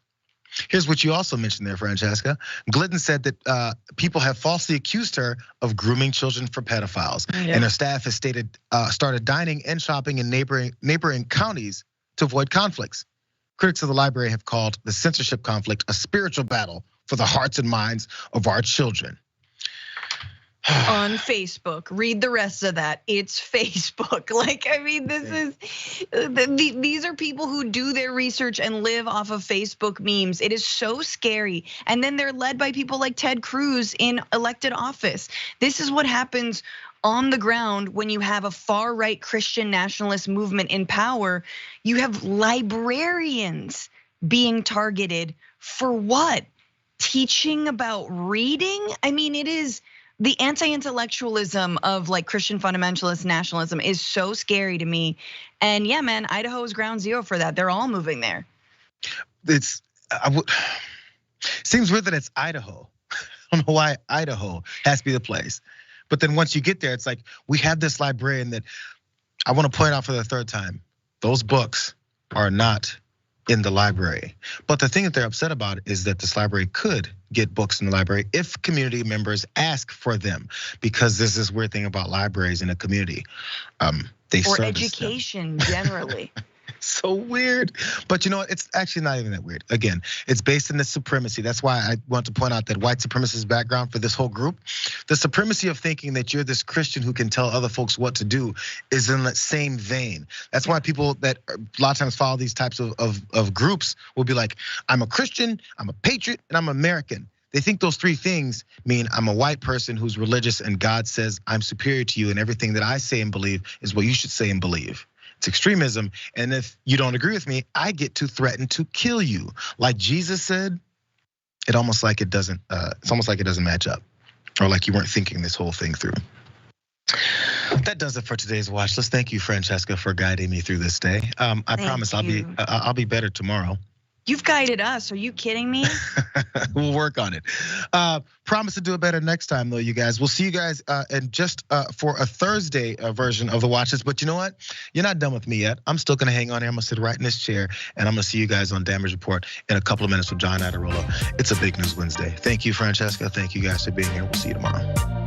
Here's what you also mentioned there, Francesca. Glidden said that people have falsely accused her of grooming children for pedophiles. Yeah. And her staff has started dining and shopping in neighboring counties to avoid conflicts. Critics of the library have called the censorship conflict a spiritual battle for the hearts and minds of our children. On Facebook, read the rest of that. It's Facebook. Like, I mean, these are people who do their research and live off of Facebook memes. It is so scary. And then they're led by people like Ted Cruz in elected office. This is what happens on the ground when you have a far-right Christian nationalist movement in power. You have librarians being targeted for what? Teaching about reading? I mean, it is the anti-intellectualism of like Christian fundamentalist nationalism is so scary to me. And yeah, man, Idaho is ground zero for that. They're all moving there. Seems weird that it's Idaho. I don't know why Idaho has to be the place. But then once you get there, it's like, we have this librarian that I want to point out for the third time. Those books are not in the library. But the thing that they're upset about is that this library could get books in the library if community members ask for them, because there's this weird thing about libraries in a community. They or service education generally. So weird. But you know what? It's actually not even that weird. Again, it's based in the supremacy. That's why I want to point out that white supremacist background for this whole group. The supremacy of thinking that you're this Christian who can tell other folks what to do is in that same vein. That's why people that a lot of times follow these types of groups will be like, I'm a Christian, I'm a patriot, and I'm American. They think those three things mean I'm a white person who's religious and God says I'm superior to you and everything that I say and believe is what you should say and believe. It's extremism, and if you don't agree with me, I get to threaten to kill you. Like Jesus said, it's almost like it doesn't match up, or like you weren't thinking this whole thing through. That does it for today's watch. Let's thank you, Francesca, for guiding me through this day. I promise I'll be better tomorrow. You've guided us. Are you kidding me? We'll work on it. Promise to do it better next time, though, you guys. We'll see you guys and just for a Thursday version of the Watches. But you know what? You're not done with me yet. I'm still gonna hang on here. I'm gonna sit right in this chair, and I'm gonna see you guys on Damage Report in a couple of minutes with John Idarola. It's a Big News Wednesday. Thank you, Francesca. Thank you guys for being here. We'll see you tomorrow.